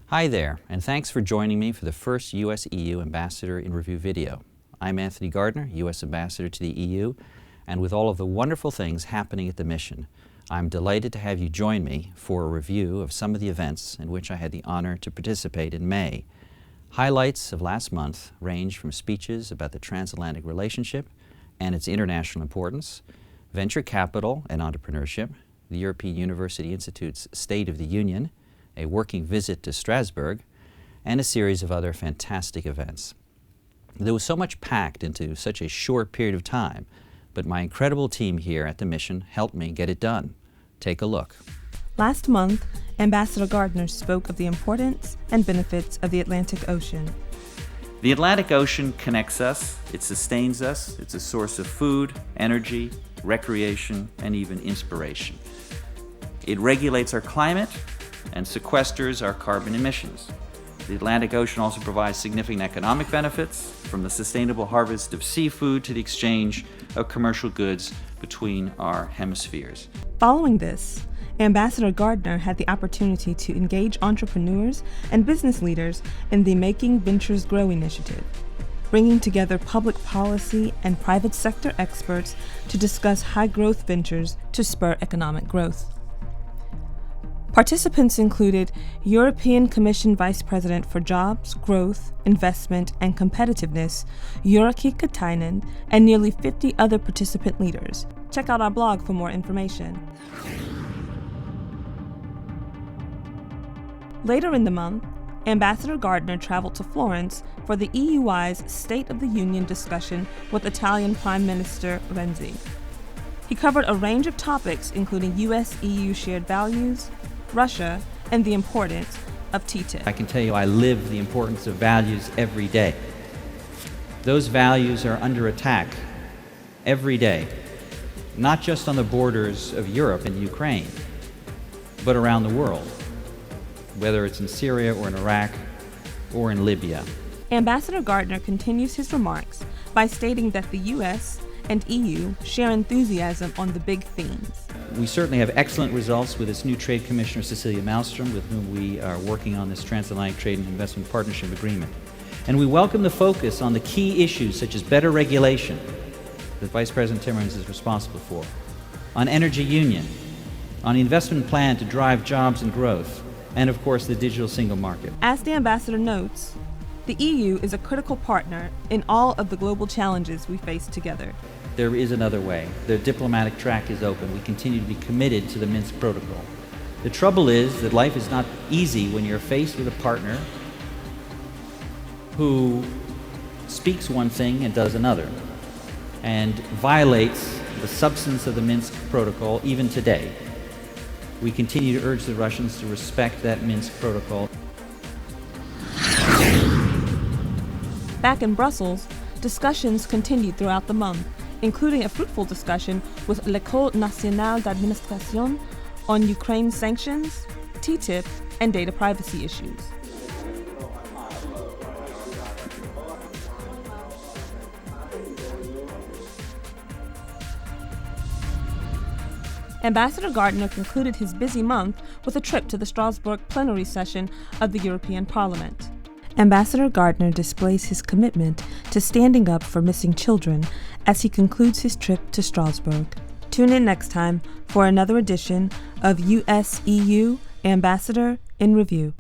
Hi there, and thanks for joining me for the first U.S.-EU Ambassador in Review video. I'm Anthony Gardner, U.S. Ambassador to the EU, and with all of the wonderful things happening at the mission, I'm delighted to have you join me for a review of some of the events in which I had the honor to participate in May. Highlights of last month range from speeches about the transatlantic relationship and its international importance, venture capital and entrepreneurship, the European University Institute's State of the Union, a working visit to Strasbourg, and a series of other fantastic events. There was so much packed into such a short period of time, but my incredible team here at the mission helped me get it done. Take a look. Last month, Ambassador Gardner spoke of the importance and benefits of the Atlantic Ocean. The Atlantic Ocean connects us, it sustains us, it's a source of food, energy, recreation, and even inspiration. It regulates our climate and sequesters our carbon emissions. The Atlantic Ocean also provides significant economic benefits, from the sustainable harvest of seafood to the exchange of commercial goods between our hemispheres. Following this, Ambassador Gardner had the opportunity to engage entrepreneurs and business leaders in the Making Ventures Grow initiative, bringing together public policy and private sector experts to discuss high-growth ventures to spur economic growth. Participants included European Commission Vice President for Jobs, Growth, Investment, and Competitiveness, Jyrki Katainen, and nearly 50 other participant leaders. Check out our blog for more information. Later in the month, Ambassador Gardner traveled to Florence for the EUI's State of the Union discussion with Italian Prime Minister Renzi. He covered a range of topics including US-EU shared values, Russia, and the importance of TTIP. I can tell you I live the importance of values every day. Those values are under attack every day, not just on the borders of Europe and Ukraine, but around the world, whether it's in Syria or in Iraq or in Libya. Ambassador Gardner continues his remarks by stating that the US and EU share enthusiasm on the big themes. We certainly have excellent results with this new Trade Commissioner, Cecilia Malmström, with whom we are working on this Transatlantic Trade and Investment Partnership Agreement. And we welcome the focus on the key issues such as better regulation that Vice President Timmermans is responsible for, on energy union, on the investment plan to drive jobs and growth, and of course the digital single market. As the ambassador notes, the EU is a critical partner in all of the global challenges we face together. There is another way. The diplomatic track is open. We continue to be committed to the Minsk Protocol. The trouble is that life is not easy when you're faced with a partner who speaks one thing and does another, and violates the substance of the Minsk Protocol even today. We continue to urge the Russians to respect that Minsk Protocol. Back in Brussels, discussions continued throughout the month, including a fruitful discussion with l'École nationale d'administration on Ukraine sanctions, TTIP, and data privacy issues. Ambassador Gardner concluded his busy month with a trip to the Strasbourg plenary session of the European Parliament. Ambassador Gardner displays his commitment to standing up for missing children as he concludes his trip to Strasbourg. Tune in next time for another edition of US-EU Ambassador in Review.